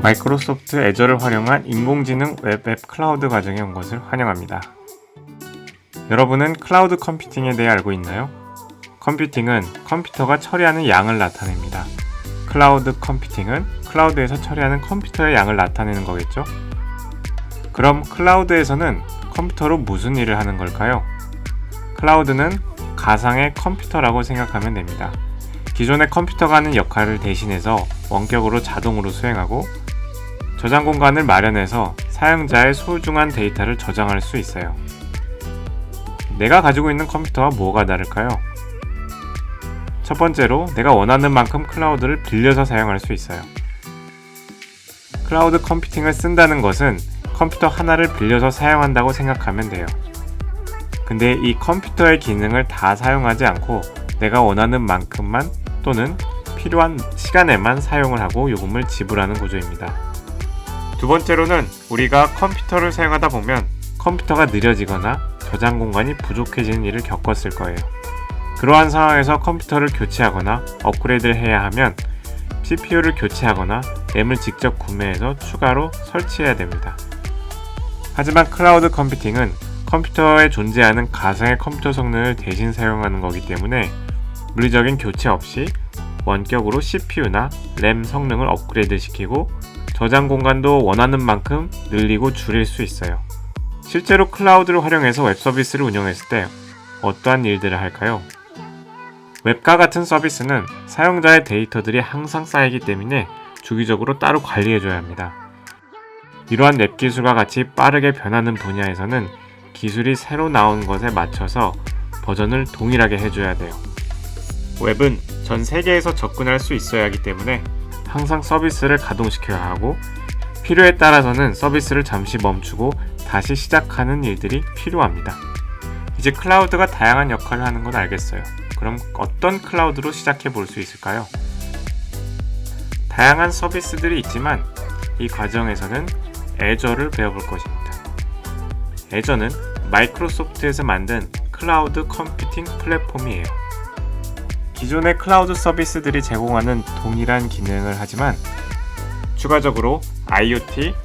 마이크로소프트 애저를 활용한 인공지능 웹 앱 클라우드 과정에 온 것을 환영합니다. 여러분은 클라우드 컴퓨팅에 대해 알고 있나요? 컴퓨팅은 컴퓨터가 처리하는 양을 나타냅니다. 클라우드 컴퓨팅은 클라우드에서 처리하는 컴퓨터의 양을 나타내는 거겠죠? 그럼 클라우드에서는 컴퓨터로 무슨 일을 하는 걸까요? 클라우드는 가상의 컴퓨터라고 생각하면 됩니다. 기존의 컴퓨터가 하는 역할을 대신해서 원격으로 자동으로 수행하고 저장 공간을 마련해서 사용자의 소중한 데이터를 저장할 수 있어요. 내가 가지고 있는 컴퓨터와 뭐가 다를까요? 첫 번째로 내가 원하는 만큼 클라우드를 빌려서 사용할 수 있어요. 클라우드 컴퓨팅을 쓴다는 것은 컴퓨터 하나를 빌려서 사용한다고 생각하면 돼요. 근데 이 컴퓨터의 기능을 다 사용하지 않고 내가 원하는 만큼만 또는 필요한 시간에만 사용을 하고 요금을 지불하는 구조입니다. 두 번째로는 우리가 컴퓨터를 사용하다 보면 컴퓨터가 느려지거나 저장 공간이 부족해지는 일을 겪었을 거예요. 그러한 상황에서 컴퓨터를 교체하거나 업그레이드를 해야 하면 CPU를 교체하거나 램을 직접 구매해서 추가로 설치해야 됩니다. 하지만 클라우드 컴퓨팅은 컴퓨터에 존재하는 가상의 컴퓨터 성능을 대신 사용하는 거기 때문에 물리적인 교체 없이 원격으로 CPU나 램 성능을 업그레이드 시키고 저장 공간도 원하는 만큼 늘리고 줄일 수 있어요. 실제로 클라우드를 활용해서 웹 서비스를 운영했을 때 어떠한 일들을 할까요? 웹과 같은 서비스는 사용자의 데이터들이 항상 쌓이기 때문에 주기적으로 따로 관리해줘야 합니다. 이러한 웹 기술과 같이 빠르게 변하는 분야에서는 기술이 새로 나온 것에 맞춰서 버전을 동일하게 해줘야 돼요. 웹은 전 세계에서 접근할 수 있어야 하기 때문에 항상 서비스를 가동시켜야 하고 필요에 따라서는 서비스를 잠시 멈추고 다시 시작하는 일들이 필요합니다. 이제 클라우드가 다양한 역할을 하는 건 알겠어요. 그럼 어떤 클라우드로 시작해 볼 수 있을까요? 다양한 서비스들이 있지만 이 과정에서는 애저를 배워볼 것입니다. 애저는 마이크로소프트에서 만든 클라우드 컴퓨팅 플랫폼이에요. 기존의 클라우드 서비스들이 제공하는 동일한 기능을 하지만 추가적으로 IoT,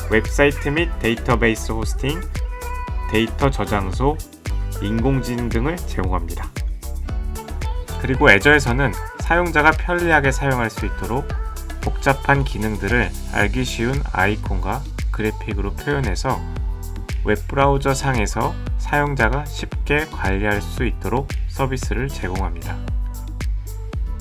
웹사이트 및 데이터베이스 호스팅, 데이터 저장소, 인공지능 등을 제공합니다. 그리고 애저에서는 사용자가 편리하게 사용할 수 있도록 복잡한 기능들을 알기 쉬운 아이콘과 그래픽으로 표현해서 웹브라우저 상에서 사용자가 쉽게 관리할 수 있도록 서비스를 제공합니다.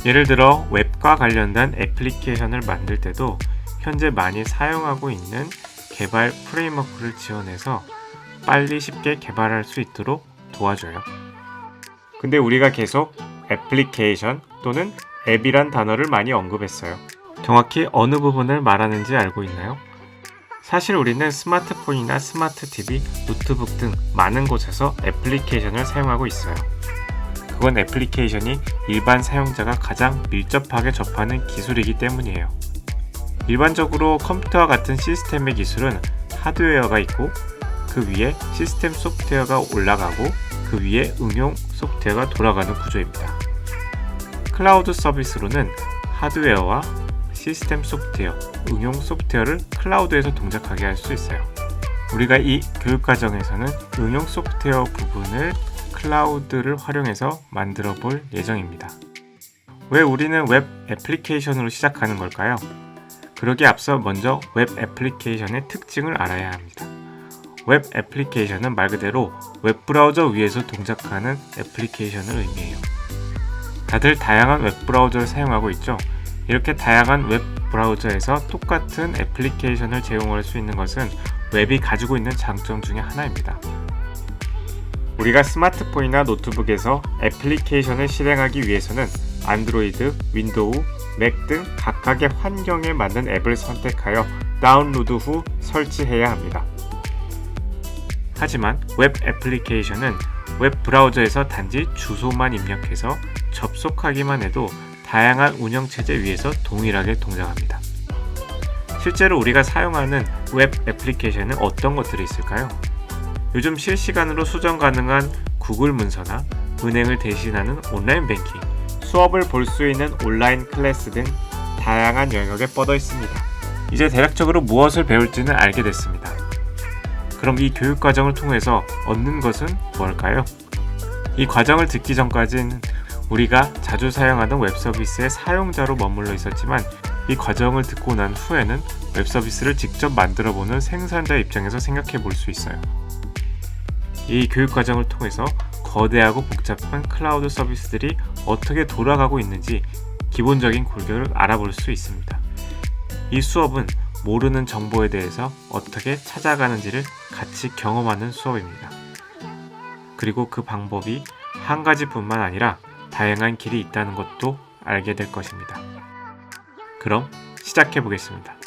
예를 들어 웹과 관련된 애플리케이션을 만들 때도 현재 많이 사용하고 있는 개발 프레임워크를 지원해서 빨리 쉽게 개발할 수 있도록 도와줘요. 근데 우리가 계속 애플리케이션 또는 앱이란 단어를 많이 언급했어요. 정확히 어느 부분을 말하는지 알고 있나요? 사실 우리는 스마트폰이나 스마트 TV, 노트북 등 많은 곳에서 애플리케이션을 사용하고 있어요. 그건 애플리케이션이 일반 사용자가 가장 밀접하게 접하는 기술이기 때문이에요. 일반적으로 컴퓨터와 같은 시스템의 기술은 하드웨어가 있고 그 위에 시스템 소프트웨어가 올라가고 그 위에 응용 소프트웨어가 돌아가는 구조입니다. 클라우드 서비스로는 하드웨어와 시스템 소프트웨어, 응용 소프트웨어를 클라우드에서 동작하게 할 수 있어요. 우리가 이 교육과정에서는 응용 소프트웨어 부분을 클라우드를 활용해서 만들어 볼 예정입니다. 왜 우리는 웹 애플리케이션으로 시작하는 걸까요? 그러기에 앞서 먼저 웹 애플리케이션의 특징을 알아야 합니다. 웹 애플리케이션은 말 그대로 웹브라우저 위에서 동작하는 애플리케이션을 의미해요. 다들 다양한 웹브라우저를 사용하고 있죠? 이렇게 다양한 웹브라우저에서 똑같은 애플리케이션을 제공할 수 있는 것은 웹이 가지고 있는 장점 중에 하나입니다. 우리가 스마트폰이나 노트북에서 애플리케이션을 실행하기 위해서는 안드로이드, 윈도우, 맥 등 각각의 환경에 맞는 앱을 선택하여 다운로드 후 설치해야 합니다. 하지만 웹 애플리케이션은 웹 브라우저에서 단지 주소만 입력해서 접속하기만 해도 다양한 운영체제 위에서 동일하게 동작합니다. 실제로 우리가 사용하는 웹 애플리케이션은 어떤 것들이 있을까요? 요즘 실시간으로 수정 가능한 구글 문서나 은행을 대신하는 온라인 뱅킹, 수업을 볼 수 있는 온라인 클래스 등 다양한 영역에 뻗어 있습니다. 이제 대략적으로 무엇을 배울지는 알게 됐습니다. 그럼 이 교육 과정을 통해서 얻는 것은 뭘까요? 이 과정을 듣기 전까지는 우리가 자주 사용하던 웹서비스의 사용자로 머물러 있었지만 이 과정을 듣고 난 후에는 웹서비스를 직접 만들어보는 생산자 입장에서 생각해 볼 수 있어요. 이 교육 과정을 통해서 거대하고 복잡한 클라우드 서비스들이 어떻게 돌아가고 있는지 기본적인 구조를 알아볼 수 있습니다. 이 수업은 모르는 정보에 대해서 어떻게 찾아가는지를 같이 경험하는 수업입니다. 그리고 그 방법이 한 가지뿐만 아니라 다양한 길이 있다는 것도 알게 될 것입니다. 그럼 시작해 보겠습니다.